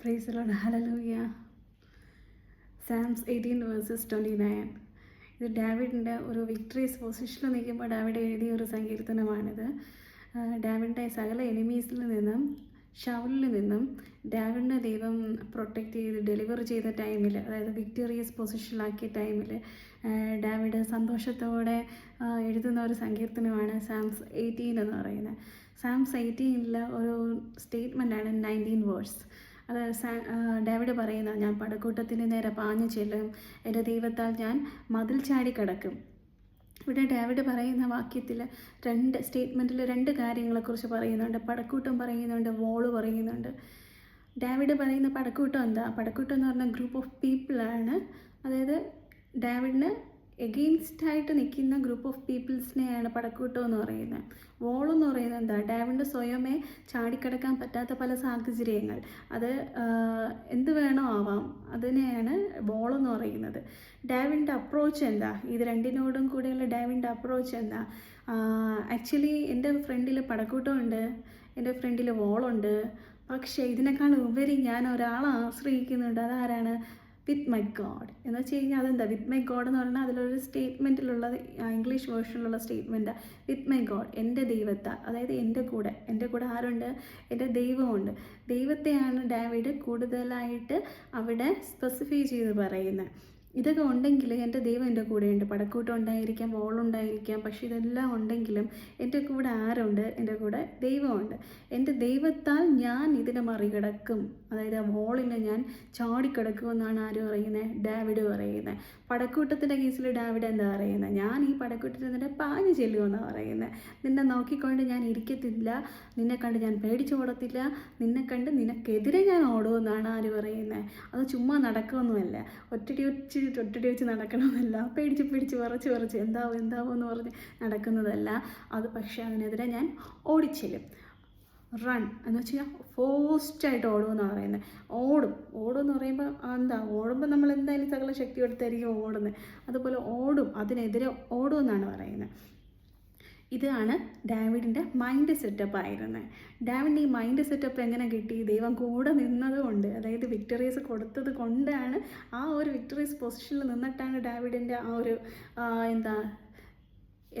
Praise the Lord. Hallelujah. Psalms 18 verses 29. ഇത് ഡാവിഡിൻ്റെ ഒരു victories പൊസിഷനിൽ നിൽക്കുമ്പോൾ ഡാവിഡ് എഴുതിയ ഒരു സങ്കീർത്തനമാണിത്. ഡാവിഡിൻ്റെ സകല എനിമീസിൽ നിന്നും ഷൗലിൽ നിന്നും ഡാവിഡിനെ ദൈവം പ്രൊട്ടക്റ്റ് ചെയ്ത് ഡെലിവർ ചെയ്ത ടൈമിൽ, അതായത് വിക്ടോറിയസ് പൊസിഷനിലാക്കിയ ടൈമിൽ ഡാവിഡ് സന്തോഷത്തോടെ എഴുതുന്ന ഒരു സങ്കീർത്തനമാണ് സാംസ് 18 എന്ന് പറയുന്നത്. സാംസ് 18 ഒരു സ്റ്റേറ്റ്മെൻറ്റാണ് 19 വേഴ്സ്. അത് ഡാവിഡ് പറയുന്ന, ഞാൻ പടക്കൂട്ടത്തിന് നേരെ പാഞ്ഞു ചെല്ലും, എൻ്റെ ദൈവത്താൽ ഞാൻ മതിൽ ചാടി കിടക്കും. ഇവിടെ ഡാവിഡ് പറയുന്ന വാക്യത്തിൽ സ്റ്റേറ്റ്മെൻറ്റിൽ രണ്ട് കാര്യങ്ങളെക്കുറിച്ച് പറയുന്നുണ്ട്. പടക്കൂട്ടം പറയുന്നുണ്ട്, വോള് പറയുന്നുണ്ട്. ഡാവിഡ് പറയുന്ന പടക്കൂട്ടം എന്താ? പടക്കൂട്ടം എന്ന് പറഞ്ഞാൽ ഗ്രൂപ്പ് ഓഫ് പീപ്പിളാണ്. അതായത് ഡാവിഡിന് എഗെയിൻസ്റ്റായിട്ട് നിൽക്കുന്ന ഗ്രൂപ്പ് ഓഫ് പീപ്പിൾസിനെയാണ് പടക്കൂട്ടം എന്ന് പറയുന്നത്. വോളെന്ന് പറയുന്നത് എന്താ? ഡാവിഡിൻ്റെ സ്വയമേ ചാടിക്കിടക്കാൻ പറ്റാത്ത പല സാഹചര്യങ്ങൾ, അത് എന്ത് വേണോ ആവാം, അതിനെയാണ് വോളെന്ന് പറയുന്നത്. ഡാവിഡിൻ്റെ അപ്രോച്ച് എന്താ? ഇത് രണ്ടിനോടും കൂടെയുള്ള ഡാവിഡിൻ്റെ അപ്രോച്ച് എന്താ? ആക്ച്വലി എൻ്റെ ഫ്രണ്ടിൽ പടക്കൂട്ടമുണ്ട്, എൻ്റെ ഫ്രണ്ടിൽ വോളുണ്ട്. പക്ഷേ ഇതിനേക്കാൾ ഉപരി ഞാൻ ഒരാളെ ആശ്രയിക്കുന്നുണ്ട്. അതാരാണ്? വിത്ത് മൈ ഗോഡ് എന്ന് വെച്ച് കഴിഞ്ഞാൽ അതെന്താ? വിത്ത് മൈ ഗോഡ് എന്ന് പറഞ്ഞാൽ അതിലൊരു സ്റ്റേറ്റ്മെൻറ്റിലുള്ളത്, ഇംഗ്ലീഷ് വേർഷനിലുള്ള സ്റ്റേറ്റ്മെൻറ്റാണ് വിത്ത് മൈ ഗോഡ്, എൻ്റെ ദൈവത്താൽ. അതായത് എൻ്റെ കൂടെ ആരുണ്ട്? എൻ്റെ ദൈവമുണ്ട്. ദൈവത്തെയാണ് ഡാവിഡ് കൂടുതലായിട്ട് അവിടെ സ്പെസിഫൈ ചെയ്ത് പറയുന്നത്. ഇതൊക്കെ ഉണ്ടെങ്കിൽ എൻ്റെ ദൈവം എൻ്റെ കൂടെയുണ്ട്. പടക്കൂട്ടം ഉണ്ടായിരിക്കാം, വോളുണ്ടായിരിക്കാം, പക്ഷെ ഇതെല്ലാം ഉണ്ടെങ്കിലും എൻ്റെ കൂടെ ആരുണ്ട്? എൻ്റെ കൂടെ ദൈവമുണ്ട്. എൻ്റെ ദൈവത്താൽ ഞാൻ ഇതിനെ മറികടക്കും. അതായത് ആ വോളിനെ ഞാൻ ചാടിക്കിടക്കുമെന്നാണ് ആര് പറയുന്നത്? ഡാവിഡ് പറയുന്നത്. പടക്കൂട്ടത്തിൻ്റെ കേസിൽ ഡാവിഡ് എന്താ പറയുന്നത്? ഞാൻ ഈ പടക്കൂട്ടത്തിൽ നിന്നെ പാഞ്ഞു ചെല്ലുമെന്നാണ് പറയുന്നത്. നിന്നെ നോക്കിക്കൊണ്ട് ഞാൻ ഇരിക്കത്തില്ല, നിന്നെ കണ്ട് ഞാൻ പേടിച്ചു ഓടത്തില്ല, നിന്നെ കണ്ട് നിനക്കെതിരെ ഞാൻ ഓടുമെന്നാണ് ആര് പറയുന്നത്. അത് ചുമ്മാ നടക്കുമൊന്നുമല്ല, ഒറ്റടി വെച്ച് നടക്കണമെന്നല്ല, പേടിച്ച് വിറച്ച് എന്താവും എന്ന് പറഞ്ഞ് നടക്കുന്നതല്ല അത്. പക്ഷേ അതിനെതിരെ ഞാൻ ഓടിച്ചെല്ലും. റൺ എന്ന് വെച്ച് കഴിഞ്ഞാൽ ഫോസ്റ്റായിട്ട് ഓടുമെന്നാണ് പറയുന്നത്. ഓടും എന്ന് പറയുമ്പോൾ എന്താ? ഓടുമ്പോൾ നമ്മൾ എന്തായാലും സകല ശക്തി എടുത്തായിരിക്കും ഓടുന്നത്. അതുപോലെ ഓടും, അതിനെതിരെ ഓടുമെന്നാണ് പറയുന്നത്. ഇതാണ് ഡാവിഡിൻ്റെ മൈൻഡ് സെറ്റപ്പ് ആയിരുന്നത്. ഡാവിഡിൻ്റെ ഈ മൈൻഡ് സെറ്റപ്പ് എങ്ങനെ കിട്ടി? ദൈവം കൂടെ നിന്നതുകൊണ്ട്, അതായത് വിക്ടറീസ് കൊടുത്തത് കൊണ്ടാണ്. ആ ഒരു വിക്ടറീസ് പൊസിഷനിൽ നിന്നിട്ടാണ് ഡാവിഡിൻ്റെ ആ ഒരു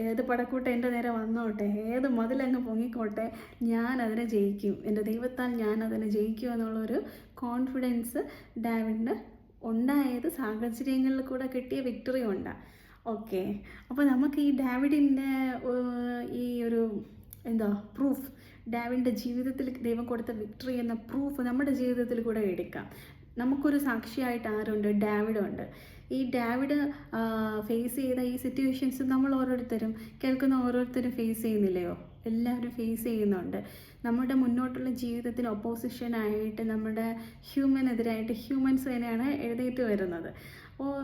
ഏത് പടക്കൂട്ടം എൻ്റെ നേരെ വന്നോട്ടെ, ഏത് മതിലങ്ങ് പൊങ്ങിക്കോട്ടെ, ഞാൻ അതിനെ ജയിക്കും, എൻ്റെ ദൈവത്താൽ ഞാൻ അതിനെ ജയിക്കും എന്നുള്ളൊരു കോൺഫിഡൻസ് ഡാവിഡിന് ഉണ്ടായത് സാഹചര്യങ്ങളിൽ കൂടെ കിട്ടിയ വിക്ടറി കൊണ്ടാണ്. ഓക്കെ, അപ്പോൾ നമുക്ക് ഈ ഡാവിഡിൻ്റെ ഈ ഒരു പ്രൂഫ്, ഡാവിഡിൻ്റെ ജീവിതത്തിൽ ദൈവം കൊടുത്ത വിക്ടറി എന്ന പ്രൂഫ് നമ്മുടെ ജീവിതത്തിൽ കൂടെ എടുക്കാം. നമുക്കൊരു സാക്ഷിയായിട്ട് ആരുണ്ട്? ഡാവിഡുണ്ട്. ഈ ഡാവിഡ് ഫേസ് ചെയ്ത ഈ സിറ്റുവേഷൻസ് നമ്മൾ കേൾക്കുന്ന ഓരോരുത്തരും ഫേസ് ചെയ്യുന്നില്ലയോ? എല്ലാവരും ഫേസ് ചെയ്യുന്നുണ്ട്. നമ്മുടെ മുന്നോട്ടുള്ള ജീവിതത്തിന് ഒപ്പോസിഷനായിട്ട്, നമ്മുടെ ഹ്യൂമനെതിരായിട്ട് ഹ്യൂമൻസ് തന്നെയാണ് എഴുന്നേറ്റ് വരുന്നത്. അപ്പോൾ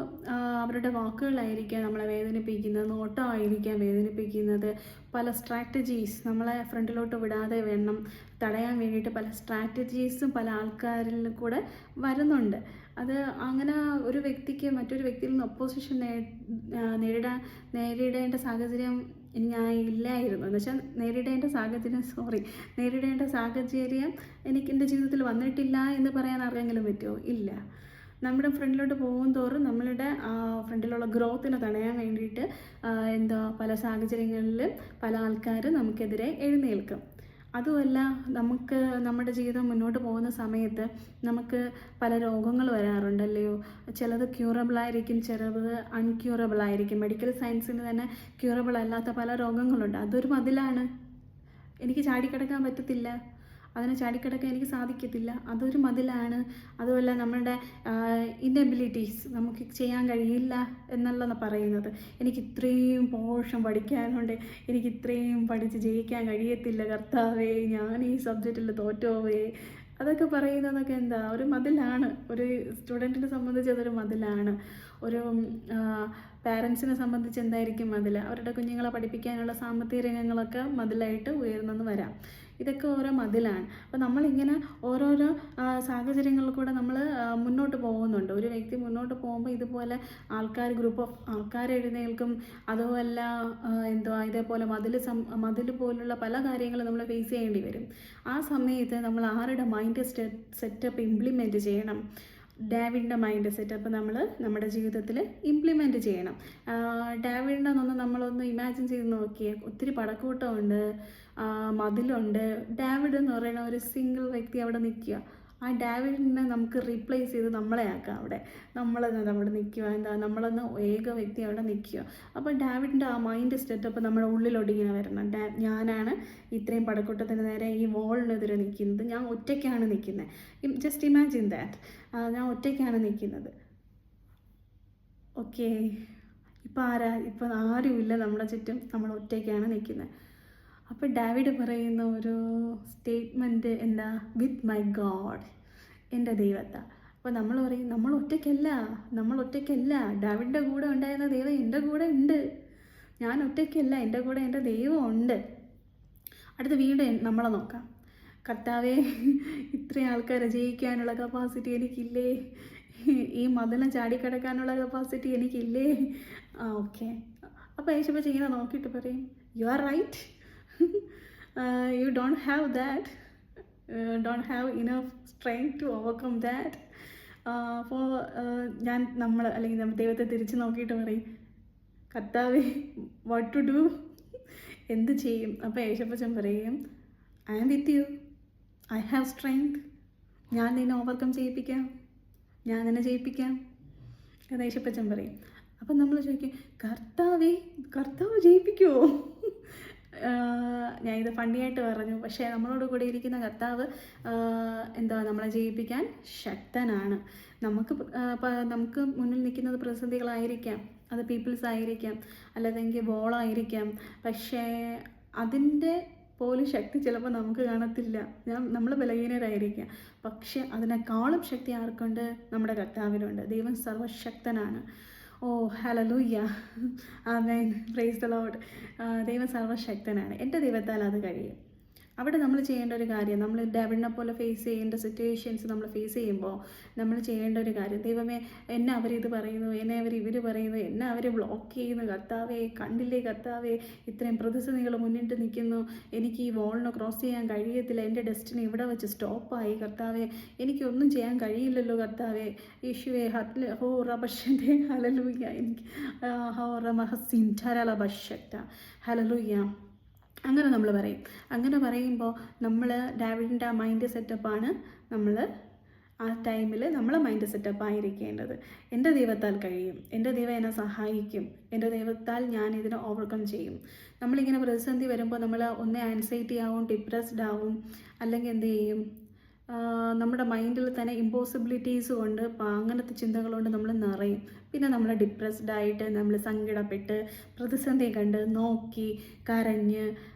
അവരുടെ വാക്കുകളായിരിക്കാം നമ്മളെ വേദനിപ്പിക്കുന്നത്, നോട്ടമായിരിക്കാം വേദനിപ്പിക്കുന്നത്, പല സ്ട്രാറ്റജീസ് നമ്മളെ ഫ്രണ്ടിലോട്ട് വിടാതെ വേണം തടയാൻ വേണ്ടിയിട്ട് പല സ്ട്രാറ്റജീസും പല ആൾക്കാരിൽ കൂടെ വരുന്നുണ്ട്. അത് അങ്ങനെ ഒരു വ്യക്തിക്ക് മറ്റൊരു വ്യക്തിയിൽ നിന്ന് ഒപ്പോസിഷൻ നേരിടേണ്ട സാഹചര്യം ഞാൻ ഇല്ലായിരുന്നു. എന്ന് വെച്ചാൽ നേരിടേണ്ട സാഹചര്യം എനിക്ക് എൻ്റെ ജീവിതത്തിൽ വന്നിട്ടില്ല എന്ന് പറയാൻ ആർക്കെങ്കിലും പറ്റുമോ? ഇല്ല. നമ്മുടെ ഫ്രണ്ടിലോട്ട് പോകും തോറും നമ്മളുടെ ഫ്രണ്ടിലുള്ള ഗ്രോത്തിനെ തടയാൻ വേണ്ടിയിട്ട് പല സാഹചര്യങ്ങളിലും പല ആൾക്കാർ നമുക്കെതിരെ എഴുന്നേൽക്കും. അതുമല്ല, നമുക്ക് നമ്മുടെ ജീവിതം മുന്നോട്ട് പോകുന്ന സമയത്ത് നമുക്ക് പല രോഗങ്ങൾ വരാറുണ്ടല്ലയോ? ചിലത് ക്യൂറബിളായിരിക്കും, ചിലത് അൺക്യൂറബിളായിരിക്കും. മെഡിക്കൽ സയൻസിന് തന്നെ ക്യൂറബിൾ അല്ലാത്ത പല രോഗങ്ങളുണ്ട്. അതൊരു മതിലാണ്. എനിക്ക് ചാടിക്കിടക്കാൻ പറ്റത്തില്ല, അതിനെ ചാടിക്കിടക്കാൻ എനിക്ക് സാധിക്കത്തില്ല, അതൊരു മതിലാണ്. അതുമല്ല, നമ്മളുടെ ഇന്നബിലിറ്റീസ്, നമുക്ക് ചെയ്യാൻ കഴിയില്ല എന്നുള്ളത് പറയുന്നത്. എനിക്ക് ഇത്രയും പോർഷൻ പഠിക്കാനുണ്ട്, എനിക്ക് ഇത്രയും പഠിച്ച് ജയിക്കാൻ കഴിയത്തില്ല കർത്താവേ, ഞാൻ ഈ സബ്ജക്റ്റിൽ തോറ്റോവേ, അതൊക്കെ പറയുന്നതൊക്കെ ഒരു മതിലാണ്. ഒരു സ്റ്റുഡൻറ്റിനെ സംബന്ധിച്ച് അതൊരു മതിലാണ്. ഒരു പാരൻസിനെ സംബന്ധിച്ച് എന്തായിരിക്കും മതിൽ? അവരുടെ കുഞ്ഞുങ്ങളെ പഠിപ്പിക്കാനുള്ള സാമ്പത്തിക രംഗങ്ങളൊക്കെ മതിലായിട്ട് ഉയർന്നെന്ന് വരാം. ഇതൊക്കെ ഓരോ മതിലാണ്. അപ്പോൾ നമ്മളിങ്ങനെ ഓരോരോ സാഹചര്യങ്ങളിൽ കൂടെ നമ്മൾ മുന്നോട്ട് പോകുന്നുണ്ട്. ഒരു വ്യക്തി മുന്നോട്ട് പോകുമ്പോൾ ഇതുപോലെ ഗ്രൂപ്പ് ഓഫ് ആൾക്കാർ എഴുന്നേൽക്കും. അതുമല്ല ഇതേപോലെ മതിൽ പോലുള്ള പല കാര്യങ്ങളും നമ്മൾ ഫേസ് ചെയ്യേണ്ടി വരും. ആ സമയത്ത് നമ്മൾ ആരുടെ മൈൻഡ് സെറ്റപ്പ് ഇംപ്ലിമെൻറ്റ് ചെയ്യണം? ഡാവിഡിൻ്റെ മൈൻഡ് സെറ്റപ്പ് നമ്മൾ നമ്മുടെ ജീവിതത്തിൽ ഇംപ്ലിമെൻറ്റ് ചെയ്യണം. ഡാവിഡിൻ്റെ നമ്മളൊന്ന് ഇമാജിൻ ചെയ്ത് നോക്കിയേ. ഒത്തിരി പടക്കൂട്ടമുണ്ട്, മതിലുണ്ട്. ഡാവിഡ് എന്ന് പറയുന്ന ഒരു സിംഗിൾ വ്യക്തി അവിടെ നിൽക്കുക. ആ ഡാവിഡിനെ നമുക്ക് റീപ്ലേസ് ചെയ്ത് നമ്മളെ ആക്കാം. അവിടെ നിൽക്കുക. നമ്മളെന്ന് ഏക വ്യക്തി അവിടെ നിൽക്കുക. അപ്പോൾ ഡാവിഡിൻ്റെ ആ മൈൻഡ് സെറ്റപ്പ് നമ്മുടെ ഉള്ളിലൊടിങ്ങനെ വരണം. ഞാനാണ് ഇത്രയും പടക്കൂട്ടത്തിന് നേരെ ഈ വോളിനെതിരെ നിൽക്കുന്നത്. ഞാൻ ഒറ്റയ്ക്കാണ് നിൽക്കുന്നത്. Just imagine that. ഞാൻ ഒറ്റയ്ക്കാണ് നിൽക്കുന്നത്. ഓക്കെ, ഇപ്പം ആരുമില്ല നമ്മുടെ ചുറ്റും, നമ്മൾ ഒറ്റയ്ക്കാണ് നിൽക്കുന്നത്. അപ്പോൾ ഡാവിഡ് പറയുന്ന ഒരു സ്റ്റേറ്റ്മെൻറ്റ് എന്താ? വിത്ത് മൈ ഗോഡ്, എൻ്റെ ദൈവത്താ. അപ്പോൾ നമ്മൾ പറയും നമ്മൾ ഒറ്റയ്ക്കല്ല. ഡാവിഡിൻ്റെ കൂടെ ഉണ്ടായിരുന്ന ദൈവം എൻ്റെ കൂടെ ഉണ്ട്. ഞാൻ ഒറ്റയ്ക്കല്ല, എൻ്റെ കൂടെ എൻ്റെ ദൈവം ഉണ്ട്. അടുത്ത വീണ്ടും നമ്മളെ നോക്കാം. കർത്താവേ, ഇത്രയും ആൾക്കാരെ ജയിക്കാനുള്ള കപ്പാസിറ്റി എനിക്കില്ലേ? ഈ മതിലും ചാടിക്കിടക്കാനുള്ള കപ്പാസിറ്റി എനിക്കില്ലേ? ഓക്കെ. അപ്പോൾ യേശുപ്പച്ചൻ ഇങ്ങനെ നോക്കിയിട്ട് പറയും, you are right. You don't have that, don't have enough strength to overcome that. അപ്പോൾ നമ്മൾ അല്ലെങ്കിൽ ദൈവത്തെ തിരിച്ച് നോക്കിയിട്ട് പറയും, കർത്താവേ, വാട്ട് ടു ഡു? എന്ത് ചെയ്യും? അപ്പോൾ യേശുപ്പച്ചൻ പറയും, I am with you, I have strength. ഞാൻ നിന്നെ ഓവർകം ചെയ്യിപ്പിക്കാം, ഞാൻ നിന്നെ ജയിപ്പിക്കാം എന്ന് യേശുപ്പച്ചൻ പറയും. അപ്പം നമ്മൾ ചോദിക്കും, കർത്താവ് ജയിപ്പിക്കുമോ? ഞാൻ ഇത് ഫണ്ണിയായിട്ട് പറഞ്ഞു. പക്ഷേ നമ്മളോട് കൂടെ ഇരിക്കുന്ന കർത്താവ് നമ്മളെ ജയിപ്പിക്കാൻ ശക്തനാണ്. നമുക്ക് മുന്നിൽ നിൽക്കുന്നത് പ്രതിസന്ധികളായിരിക്കാം, അത് പീപ്പിൾസ് ആയിരിക്കാം, അല്ലെങ്കിൽ വോളായിരിക്കാം. പക്ഷേ അതിൻ്റെ പോലും ശക്തി ചിലപ്പോൾ നമുക്ക് കാണത്തില്ല. നമ്മൾ ബലഹീനരായിരിക്കാം. പക്ഷെ അതിനേക്കാളും ശക്തി ആർക്കുണ്ട്? നമ്മുടെ കർത്താവിനുണ്ട്. ദൈവം സർവശക്തനാണ്. Oh hallelujah, amen, praise the Lord. ദൈവം സർവശക്തനാണ്. എൻ്റെ ദൈവത്താൽ അത് കഴിയും. അവിടെ നമ്മൾ ചെയ്യേണ്ട ഒരു കാര്യം, നമ്മൾ ഡാവിഡിനെ പോലെ ഫേസ് ചെയ്യേണ്ട സിറ്റുവേഷൻസ് നമ്മൾ ഫേസ് ചെയ്യുമ്പോൾ നമ്മൾ ചെയ്യേണ്ട ഒരു കാര്യം, ദൈവമേ, എന്നെ അവരിത് പറയുന്നു, എന്നെ ഇവർ പറയുന്നു, എന്നെ അവർ ബ്ലോക്ക് ചെയ്യുന്നു, കർത്താവേ, കണ്ടില്ലേ കർത്താവേ, ഇത്രയും പ്രതിസന്ധികൾ മുന്നിട്ട് നിൽക്കുന്നു, എനിക്ക് ഈ വോളിനെ ക്രോസ് ചെയ്യാൻ കഴിയത്തില്ല, എൻ്റെ ഡെസ്റ്റിനി ഇവിടെ വെച്ച് സ്റ്റോപ്പായി കർത്താവേ, എനിക്കൊന്നും ചെയ്യാൻ കഴിയില്ലല്ലോ കർത്താവേ, യേശുവേ, ഹോ റബഷൻ്റെ ഹല്ലേലൂയ, എനിക്ക് ഹോ റമഹസിൻ ധരലബഷറ്റ ഹല്ലേലൂയ. അങ്ങനെ നമ്മൾ പറയും. അങ്ങനെ പറയുമ്പോൾ നമ്മൾ ഡാവിഡിൻ്റെ ആ മൈൻഡ് സെറ്റപ്പാണ് നമ്മൾ ആ ടൈമിൽ നമ്മളെ മൈൻഡ് സെറ്റപ്പ് ആയിരിക്കേണ്ടത്. എൻ്റെ ദൈവത്താൽ കഴിയും, എൻ്റെ ദൈവം എന്നെ സഹായിക്കും, എൻ്റെ ദൈവത്താൽ ഞാൻ ഇതിനെ ഓവർകം ചെയ്യും. നമ്മളിങ്ങനെ പ്രതിസന്ധി വരുമ്പോൾ നമ്മൾ ഒന്നേ ആൻസൈറ്റി ആവും, ഡിപ്രസ്ഡ് ആവും, അല്ലെങ്കിൽ എന്ത് ചെയ്യും, നമ്മുടെ മൈൻഡിൽ തന്നെ ഇമ്പോസിബിലിറ്റീസ് കൊണ്ട് അങ്ങനത്തെ ചിന്തകൾ കൊണ്ട് നമ്മൾ നിറയും. പിന്നെ നമ്മൾ ഡിപ്രസ്ഡ് ആയിട്ട് നമ്മൾ സങ്കടപ്പെട്ട് പ്രതിസന്ധി കണ്ട് നോക്കി കരഞ്ഞ്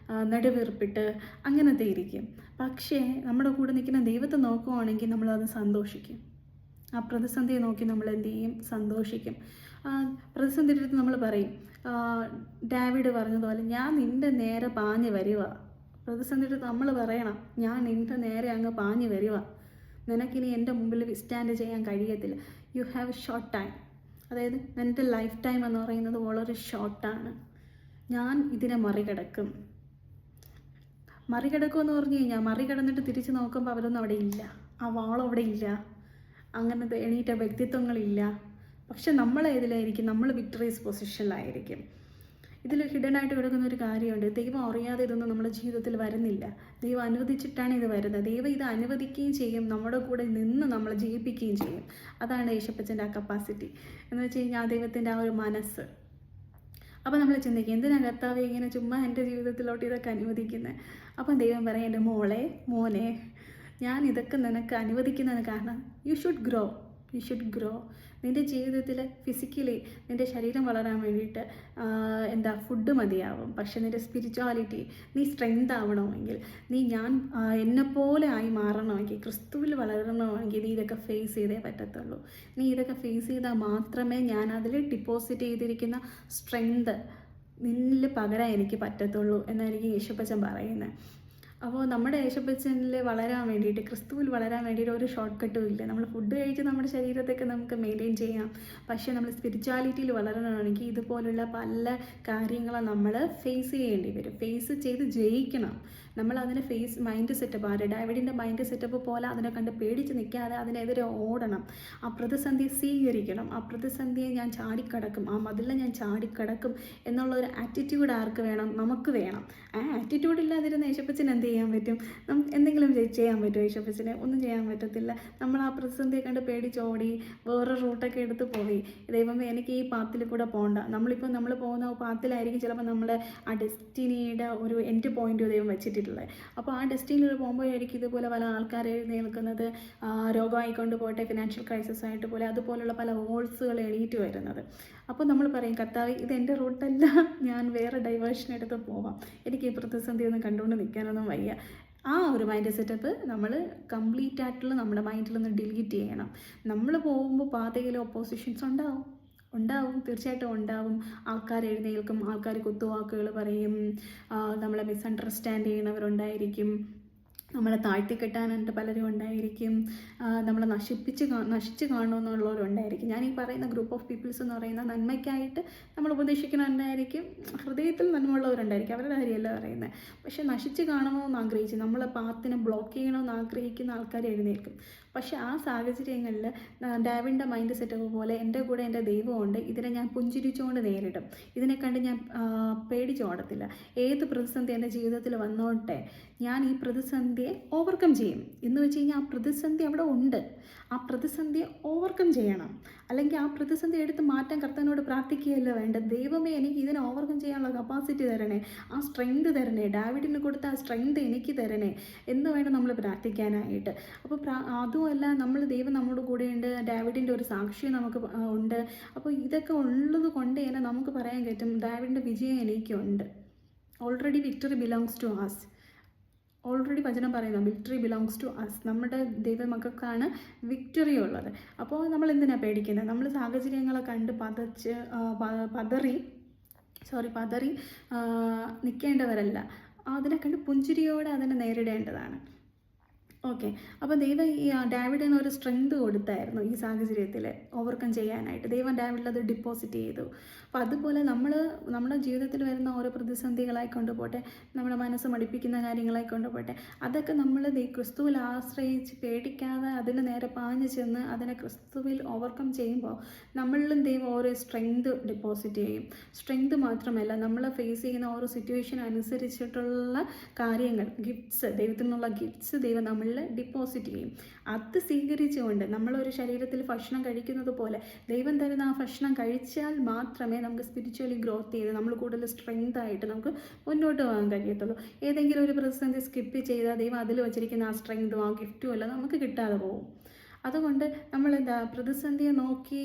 നെടുവീർപ്പിട്ട് അങ്ങനത്തെ ഇരിക്കും. പക്ഷേ നമ്മുടെ കൂടെ നിൽക്കുന്ന ദൈവത്തെ നോക്കുവാണെങ്കിൽ നമ്മളത് സന്തോഷിക്കും. ആ പ്രതിസന്ധിയെ നോക്കി നമ്മൾ എന്ത് ചെയ്യും? സന്തോഷിക്കും. പ്രതിസന്ധിയുടെ അടുത്ത് നമ്മൾ പറയും, ഡാവിഡ് പറഞ്ഞതുപോലെ, ഞാൻ നിൻ്റെ നേരെ പാഞ്ഞ് വരുക. പ്രതിസന്ധിയുടെ നമ്മൾ പറയണം, ഞാൻ നിൻ്റെ നേരെ അങ്ങ് പാഞ്ഞ് വരുക, നിനക്കിനി എൻ്റെ മുമ്പിൽ സ്റ്റാൻഡ് ചെയ്യാൻ കഴിയത്തില്ല. You have short time. അതായത് എൻ്റെ ലൈഫ് ടൈം എന്ന് പറയുന്നത് വളരെ ഷോർട്ടാണ്. ഞാൻ ഇതിനെ മറികടക്കും എന്ന് പറഞ്ഞു കഴിഞ്ഞാൽ, മറികടന്നിട്ട് തിരിച്ച് നോക്കുമ്പോൾ അവരൊന്നും അവിടെ ഇല്ല, ആ വാളം അവിടെ ഇല്ല, അങ്ങനത്തെ എണീറ്റ വ്യക്തിത്വങ്ങളില്ല. പക്ഷെ നമ്മളേതിലായിരിക്കും? നമ്മൾ വിക്ടറീസ് പൊസിഷനിലായിരിക്കും. ഇതിൽ ഹിഡനായിട്ട് കിടക്കുന്ന ഒരു കാര്യമുണ്ട്. ദൈവം അറിയാതെ ഇതൊന്നും നമ്മുടെ ജീവിതത്തിൽ വരുന്നില്ല. ദൈവം അനുവദിച്ചിട്ടാണ് ഇത് വരുന്നത്. ദൈവം ഇത് അനുവദിക്കുകയും ചെയ്യും, നമ്മുടെ കൂടെ നിന്ന് നമ്മളെ ജയിപ്പിക്കുകയും ചെയ്യും. അതാണ് യേശുപ്പച്ചൻ്റെ ആ കപ്പാസിറ്റി എന്ന് വെച്ച് കഴിഞ്ഞാൽ, ആ ദൈവത്തിൻ്റെ ആ ഒരു മനസ്സ്. അപ്പോൾ നമ്മൾ ചിന്തിക്കും, എന്തിനാ കർത്താവേ ഇങ്ങനെ ചുമ്മാ എൻ്റെ ജീവിതത്തിലോട്ട് ഇതൊക്കെ അനുവദിക്കുന്നത്? അപ്പം ദൈവം പറയും, എൻ്റെ മോനെ, ഞാൻ ഇതൊക്കെ നിനക്ക് അനുവദിക്കുന്നതിന് കാരണം യു ഷുഡ് ഗ്രോ. നിൻ്റെ ജീവിതത്തിൽ ഫിസിക്കലി നിൻ്റെ ശരീരം വളരാൻ വേണ്ടിയിട്ട് ഫുഡ് മതിയാവും. പക്ഷേ നിൻ്റെ സ്പിരിച്വാലിറ്റി, നീ സ്ട്രെങ്ത് ആവണമെങ്കിൽ, ഞാൻ എന്നെപ്പോലെ ആയി മാറണമെങ്കിൽ, ക്രിസ്തുവിൽ വളരണമെങ്കിൽ നീ ഇതൊക്കെ ഫേസ് ചെയ്തേ പറ്റത്തുള്ളൂ. നീ ഇതൊക്കെ ഫേസ് ചെയ്താൽ മാത്രമേ ഞാൻ അതിൽ ഡിപ്പോസിറ്റ് ചെയ്തിരിക്കുന്ന സ്ട്രെങ്ത് നിന്നിൽ പകരാൻ എനിക്ക് പറ്റത്തുള്ളൂ എന്നായിരിക്കും യേശുപ്പച്ചൻ പറയുന്നത്. അപ്പോൾ നമ്മുടെ യേശുപ്പച്ചനിൽ വളരാൻ വേണ്ടിയിട്ട്, ക്രിസ്തുവിൽ വളരാൻ വേണ്ടിയിട്ട് ഒരു ഷോർട്ട് കട്ടും ഇല്ല. നമ്മൾ ഫുഡ് കഴിച്ച് നമ്മുടെ ശരീരത്തൊക്കെ നമുക്ക് മെയിൻറ്റെയിൻ ചെയ്യാം. പക്ഷേ നമ്മൾ സ്പിരിച്വാലിറ്റിയിൽ വളരണമെങ്കിൽ ഇതുപോലുള്ള പല കാര്യങ്ങളും നമ്മൾ ഫേസ് ചെയ്യേണ്ടി വരും. ഫേസ് ചെയ്ത് ജയിക്കണം. നമ്മൾ അതിനെ മൈൻഡ് സെറ്റപ്പ്, ഡേവിഡിൻ്റെ മൈൻഡ് സെറ്റപ്പ് പോലെ അതിനെ കണ്ട് പേടിച്ച് നിൽക്കാതെ അതിനെതിരെ ഓടണം. ആ പ്രതിസന്ധിയെ സ്വീകരിക്കണം. ആ പ്രതിസന്ധിയെ ഞാൻ ചാടിക്കടക്കും, ആ മതിലിനെ ഞാൻ ചാടിക്കടക്കും എന്നുള്ളൊരു ആറ്റിറ്റ്യൂഡ് ആർക്ക് വേണം? നമുക്ക് വേണം. ആ ആറ്റിറ്റ്യൂഡ് ഇല്ലാതിരുന്ന യേശുപ്പച്ചന് എന്ത് ചെയ്യാൻ പറ്റും? നമുക്ക് എന്തെങ്കിലും ചെയ്യാൻ പറ്റുമോ? യേശുപ്പച്ചന് ഒന്നും ചെയ്യാൻ പറ്റത്തില്ല. നമ്മൾ ആ പ്രതിസന്ധിയെ കണ്ട് പേടിച്ചോടി വേറെ റൂട്ടൊക്കെ എടുത്ത് പോയി, ദൈവമേ എനിക്ക് ഈ പാത്തിൽ കൂടെ പോകണ്ട. നമ്മൾ പോകുന്ന പാത്തിലായിരിക്കും ചിലപ്പോൾ നമ്മൾ ആ ഡെസ്റ്റിനിയുടെ ഒരു എൻഡ് പോയിന്റ് ദൈവം വെച്ചിട്ടുള്ളത്. അപ്പോൾ ആ ഡെസ്റ്റിനിയിൽ പോകുമ്പോഴായിരിക്കും ഇതുപോലെ പല ആൾക്കാർ എഴുന്നേൽക്കുന്നത്, രോഗമായിക്കൊണ്ട് പോട്ടെ, ഫിനാൻഷ്യൽ ക്രൈസിസ് ആയിട്ട് പോലെ അതുപോലുള്ള പല വോൾസുകൾ എണീറ്റ് വരുന്നത്. അപ്പോൾ നമ്മൾ പറയും, കർത്താവ് ഇത് എൻ്റെ റൂട്ടല്ല, ഞാൻ വേറെ ഡൈവേർഷൻ എടുത്ത് പോവാം, എനിക്ക് ഈ പ്രതിസന്ധി ഒന്നും കണ്ടുകൊണ്ട് നിൽക്കാനൊന്നും വയ്യ. ആ ഒരു മൈൻഡ് സെറ്റപ്പ് നമ്മൾ കംപ്ലീറ്റ് ആയിട്ടുള്ള നമ്മുടെ മൈൻഡിൽ നിന്ന് ഡിലീറ്റ് ചെയ്യണം. നമ്മൾ പോകുമ്പോൾ പാതയിൽ ഓപ്പോസിഷൻസ് ഉണ്ടാവും, തീർച്ചയായിട്ടും ഉണ്ടാവും. ആൾക്കാർ എഴുന്നേൽക്കും, ആൾക്കാർ കുത്തുവാക്കുകൾ പറയും, നമ്മളെ മിസ്അണ്ടർസ്റ്റാൻഡ് ചെയ്യുന്നവരുണ്ടായിരിക്കും, നമ്മളെ താഴ്ത്തിക്കെട്ടാനായിട്ട് പലരും ഉണ്ടായിരിക്കും, നമ്മളെ നശിച്ച് കാണുമെന്നുള്ളവരുണ്ടായിരിക്കും. ഞാൻ ഈ പറയുന്ന ഗ്രൂപ്പ് ഓഫ് പീപ്പിൾസ് എന്ന് പറയുന്ന നന്മയ്ക്കായിട്ട് നമ്മൾ ഉപദേശിക്കണമുണ്ടായിരിക്കും, ഹൃദയത്തിൽ നന്മയുള്ളവരുണ്ടായിരിക്കും, അവരുടെ കാര്യമല്ല പറയുന്നത്. പക്ഷെ നശിച്ച് കാണണമെന്ന് ആഗ്രഹിച്ച് നമ്മളെ പാത്തിനെ ബ്ലോക്ക് ചെയ്യണമെന്ന് ആഗ്രഹിക്കുന്ന ആൾക്കാർ എഴുന്നേൽക്കും. പക്ഷെ ആ സാഹചര്യങ്ങളിൽ ഡേവിഡിൻ്റെ മൈൻഡ് സെറ്റപ്പ് പോലെ എൻ്റെ കൂടെ എൻ്റെ ദൈവമുണ്ട്, ഇതിനെ ഞാൻ പുഞ്ചിരിച്ചുകൊണ്ട് നേരിടും, ഇതിനെ കണ്ട് ഞാൻ പേടിച്ചോടത്തില്ല. ഏത് പ്രതിസന്ധി എൻ്റെ ജീവിതത്തിൽ വന്നോട്ടെ, ഞാൻ ഈ പ്രതിസന്ധിയെ ഓവർകം ചെയ്യും. എന്ന് വെച്ച് കഴിഞ്ഞാൽ ആ പ്രതിസന്ധി അവിടെ ഉണ്ട്, ആ പ്രതിസന്ധിയെ ഓവർകം ചെയ്യണം. അല്ലെങ്കിൽ ആ പ്രതിസന്ധി എടുത്ത് മാറ്റാൻ കർത്താവിനോട് പ്രാർത്ഥിക്കുകയല്ല വേണ്ടത്. ദൈവമേ എനിക്ക് ഇതിനെ ഓവർകം ചെയ്യാനുള്ള കപ്പാസിറ്റി തരണേ, ആ സ്ട്രെങ്ത് തരണേ, ഡേവിഡിന് കൊടുത്ത ആ സ്ട്രെങ്ത് എനിക്ക് തരണേ എന്ന് വേണം നമ്മൾ പ്രാർത്ഥിക്കാനായിട്ട്. അപ്പോൾ അതുമല്ല, ദൈവം നമ്മുടെ കൂടെയുണ്ട്, ഡേവിഡിൻ്റെ ഒരു സാക്ഷ്യം നമുക്ക് ഉണ്ട്. അപ്പോൾ ഇതൊക്കെ ഉള്ളത് കൊണ്ട് തന്നെ നമുക്ക് പറയാൻ പറ്റും, ഡേവിഡിൻ്റെ വിജയം എനിക്കുണ്ട്. Already victory belongs to us. Already വചനം പറയുന്നു, വിക്ടറി ബിലോങ്സ് ടു അസ്. നമ്മുടെ ദൈവമക്കൾക്കാണ് വിക്ടറി ഉള്ളത്. അപ്പോൾ നമ്മൾ എന്തിനാണ് പേടിക്കുന്നത്? നമ്മൾ സാഹചര്യങ്ങളെ കണ്ട് പതറി നിൽക്കേണ്ടവരല്ല, അതിനെ കണ്ട് പുഞ്ചിരിയോടെ അതിനെ നേരിടേണ്ടതാണ്. ഓക്കെ. അപ്പോൾ ദൈവം ഈ ഡേവിഡിന് ഒരു സ്ട്രെങ്ത് കൊടുത്തായിരുന്നു ഈ സാഹചര്യത്തിൽ ഓവർകം ചെയ്യാനായിട്ട്. ദൈവം ഡേവിഡിൽ അത് ഡിപ്പോസിറ്റ് ചെയ്തു. അപ്പോൾ അതുപോലെ നമ്മുടെ ജീവിതത്തിൽ വരുന്ന ഓരോ പ്രതിസന്ധികളായി കൊണ്ടുപോട്ടെ, നമ്മുടെ മനസ്സ് മടിപ്പിക്കുന്ന കാര്യങ്ങളായി കൊണ്ടുപോട്ടെ, അതൊക്കെ നമ്മൾ ക്രിസ്തുവിൽ ആശ്രയിച്ച് പേടിക്കാതെ അതിന് നേരെ പാഞ്ഞു ചെന്ന് അതിനെ ക്രിസ്തുവിൽ ഓവർകം ചെയ്യുമ്പോൾ നമ്മളിലും ദൈവം ഓരോ സ്ട്രെങ്ത് ഡിപ്പോസിറ്റ് ചെയ്യും. സ്ട്രെങ്ത് മാത്രമല്ല, നമ്മൾ ഫേസ് ചെയ്യുന്ന ഓരോ സിറ്റുവേഷൻ അനുസരിച്ചിട്ടുള്ള കാര്യങ്ങൾ, ഗിഫ്റ്റ്സ്, ദൈവത്തിൽ നിന്നുള്ള ഗിഫ്റ്റ്സ് ദൈവം നമ്മൾ ഡിപ്പോസിറ്റ് ചെയ്യും. അത് സ്വീകരിച്ചുകൊണ്ട് നമ്മളൊരു ശരീരത്തിൽ ഭക്ഷണം കഴിക്കുന്നത് പോലെ ദൈവം തരുന്ന ആ ഭക്ഷണം കഴിച്ചാൽ മാത്രമേ നമുക്ക് സ്പിരിച്വലി ഗ്രോത്ത് ചെയ്ത് നമ്മൾ കൂടുതൽ സ്ട്രെങ്ത് ആയിട്ട് നമുക്ക് മുന്നോട്ട് പോകാൻ കഴിയത്തുള്ളൂ. ഏതെങ്കിലും ഒരു പ്രതിസന്ധി സ്കിപ്പ് ചെയ്താൽ ദൈവം അതിൽ വച്ചിരിക്കുന്ന ആ സ്ട്രെങ്തും ആ ഗിഫ്റ്റും എല്ലാം നമുക്ക് കിട്ടാതെ പോകും. അതുകൊണ്ട് നമ്മൾ പ്രതിസന്ധിയെ നോക്കി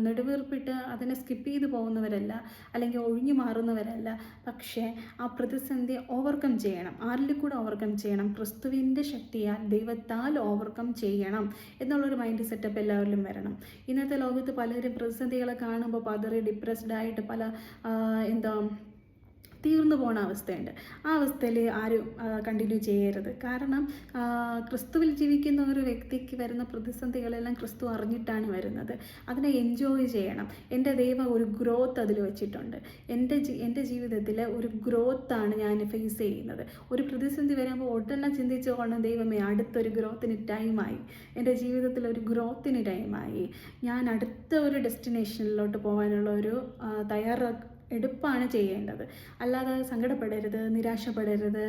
നെടുവീർപ്പിട്ട് അതിനെ സ്കിപ്പ് ചെയ്ത് പോകുന്നവരല്ല, അല്ലെങ്കിൽ ഒഴിഞ്ഞു മാറുന്നവരല്ല. പക്ഷേ ആ പ്രതിസന്ധിയെ ഓവർകം ചെയ്യണം. ആരിൽ കൂടെ ഓവർകം ചെയ്യണം? ക്രിസ്തുവിൻ്റെ ശക്തിയാൽ, ദൈവത്താൽ ഓവർകം ചെയ്യണം എന്നുള്ളൊരു മൈൻഡ് സെറ്റപ്പ് എല്ലാവരിലും വരണം. ഇന്നത്തെ ലോകത്ത് പലരും പ്രതിസന്ധികളെ കാണുമ്പോൾ പതറി ഡിപ്രസ്ഡ് ആയിട്ട് തീർന്നു പോണ അവസ്ഥയുണ്ട്. ആ അവസ്ഥയിൽ ആരും കണ്ടിന്യൂ ചെയ്യരുത്. കാരണം ക്രിസ്തുവിൽ ജീവിക്കുന്ന ഒരു വ്യക്തിക്ക് വരുന്ന പ്രതിസന്ധികളെല്ലാം ക്രിസ്തു അറിഞ്ഞിട്ടാണ് വരുന്നത്. അതിനെ എൻജോയ് ചെയ്യണം. എൻ്റെ ദൈവം ഒരു ഗ്രോത്ത് അതിൽ വെച്ചിട്ടുണ്ട്. എൻ്റെ ജീവിതത്തിൽ ഒരു ഗ്രോത്താണ് ഞാൻ ഫേസ് ചെയ്യുന്നത്. ഒരു പ്രതിസന്ധി വരുമ്പോൾ ഉടനെ ചിന്തിച്ചുകൊണ്ട് ദൈവമേ അടുത്തൊരു ഗ്രോത്തിന് ടൈമായി, എൻ്റെ ജീവിതത്തിൽ ഒരു ഗ്രോത്തിന് ടൈമായി, ഞാൻ അടുത്ത ഒരു ഡെസ്റ്റിനേഷനിലോട്ട് പോകാനുള്ള ഒരു എടുപ്പാണ് ചെയ്യേണ്ടത്. അല്ലാതെ സങ്കടപ്പെടരുത്, നിരാശപ്പെടരുത്,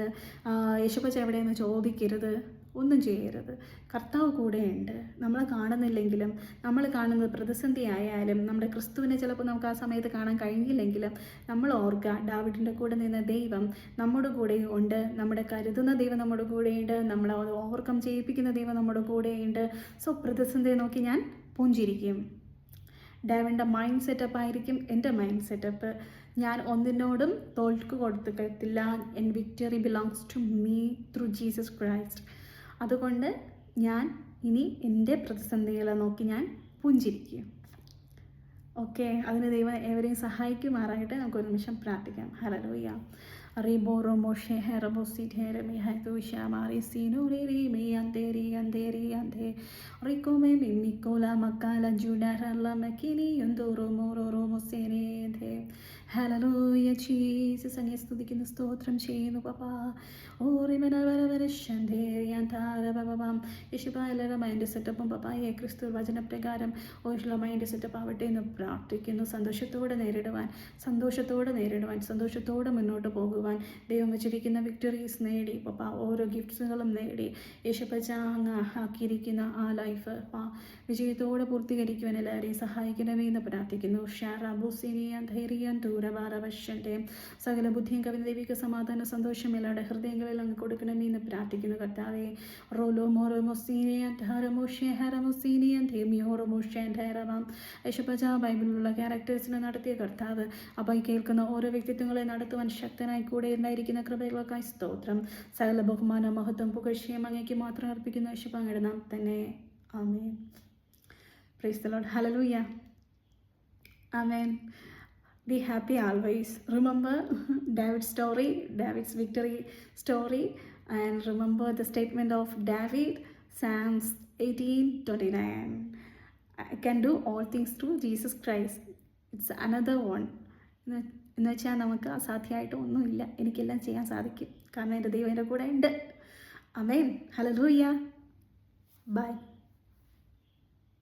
യേശുപ്പച്ച എവിടെയെന്ന് ചോദിക്കരുത്, ഒന്നും ചെയ്യരുത്. കർത്താവ് കൂടെയുണ്ട്. നമ്മൾ കാണുന്നില്ലെങ്കിലും, നമ്മൾ കാണുന്നത് പ്രതിസന്ധി ആയാലും, നമ്മുടെ ക്രിസ്തുവിനെ ചിലപ്പോൾ നമുക്ക് ആ സമയത്ത് കാണാൻ കഴിഞ്ഞില്ലെങ്കിലും നമ്മൾ ഓർക്കുക, ഡേവിഡിൻ്റെ കൂടെ നിന്ന ദൈവം നമ്മുടെ കൂടെ ഉണ്ട്. നമ്മുടെ കരുതുന്ന ദൈവം നമ്മുടെ കൂടെയുണ്ട്. നമ്മളെ ഓവർകം ചെയ്യിപ്പിക്കുന്ന ദൈവം നമ്മുടെ കൂടെയുണ്ട്. സോ പ്രതിസന്ധിയെ നോക്കി ഞാൻ പുഞ്ചിരിക്കും. ഡേവിഡിൻ്റെ മൈൻഡ് സെറ്റപ്പ് ആയിരിക്കും എൻ്റെ മൈൻഡ് സെറ്റപ്പ്. ഞാൻ ഒന്നിനോടും തോൽക്ക് കൊടുത്തിട്ടില്ല. എൻ victory belongs to me through Jesus Christ. അതുകൊണ്ട് ഞാൻ ഇനി എൻ്റെ പ്രതിസന്ധികളെ നോക്കി ഞാൻ പുഞ്ചിരിക്കും. ഓക്കെ, അതിന് ദൈവം ഏവരെയും സഹായിക്കുമാറായിട്ട് നമുക്കൊരു നിമിഷം പ്രാർത്ഥിക്കാം. Hallelujah. Riboro Moshe Herabosit Heremi Hatushamari Sinuri me ante Ricome Nicola Macala Judarala Makini Yundoro Moro Mosene. Hallelujah, Jesus, അങ്ങേ സ്തുതിക്കുന്നു, സ്തോത്രം ചെയ്യുന്നു പപ്പാ. യേശുപ്പായ മൈൻഡ് സെറ്റപ്പും പപ്പായെ ക്രിസ്തു വചനപ്രകാരം ഓഷുള്ള മൈൻഡ് സെറ്റപ്പ് ആവട്ടെ എന്ന് പ്രാർത്ഥിക്കുന്നു. സന്തോഷത്തോടെ നേരിടുവാൻ, സന്തോഷത്തോടെ മുന്നോട്ട് പോകുവാൻ ദൈവം വെച്ചിരിക്കുന്ന വിക്ടറീസ് നേടി പപ്പാ, ഓരോ ഗിഫ്റ്റ്സുകളും നേടി യേശുപ്പച്ച അങ്ങ് ആക്കിയിരിക്കുന്ന ആ ലൈഫ് വിജയത്തോടെ പൂർത്തീകരിക്കുവാൻ എല്ലാവരെയും സഹായിക്കണമേ എന്ന് പ്രാർത്ഥിക്കുന്നു. ഷാറാബുസിനിയൻ ധൈര്യം ദൂരഭാരവശൻ്റെ സകല ബുദ്ധിയും കവിത ദൈവിക സമാധാന സന്തോഷം എല്ലാവരുടെ ഹൃദയങ്ങളിൽ അങ്ങ് കൊടുക്കണമേ എന്ന് പ്രാർത്ഥിക്കുന്നു കർത്താവെ. റോലോ മോറോ മൊസീനിയൻ ധാരമോഷ്യ ഹരമൊസീനിയൻ ധേമിയോറോ മോഷ്യ ധൈരവാം യേശുപ്പച്ച ബൈബിളിലുള്ള ക്യാരക്ടേഴ്സിനെ നടത്തിയ കർത്താവ്. അപ്പോൾ ഈ കേൾക്കുന്ന ഓരോ വ്യക്തിത്വങ്ങളെ നടത്തുവാൻ ശക്തനായി കൂടെ ഉണ്ടായിരിക്കുന്ന കൃപകൾക്കായി സ്തോത്രം. സകല ബഹുമാന മഹത്വം പുകഴ്ചയും അങ്ങേക്ക് മാത്രം അർപ്പിക്കുന്ന യേശുപ്പ അങ്ങയുടെ നാം തന്നെ. ആമേൻ. Praise the Lord. Hallelujah. Amen. Be happy always. Remember David's story, David's victory story, and remember the statement of David, Psalms 18:29. I can do all things through Jesus Christ. It's another one. എന്ന് വെച്ചാൽ നമുക്ക് അസാധ്യമായിട്ട് ഒന്നുമില്ല, എനിക്കെല്ലാം ചെയ്യാൻ സാധിക്കും, കാരണം എൻ്റെ ദൈവം എൻ്റെ കൂടെ ഉണ്ട്. ആമേൻ. ഹല്ലേലൂയ. ബൈ.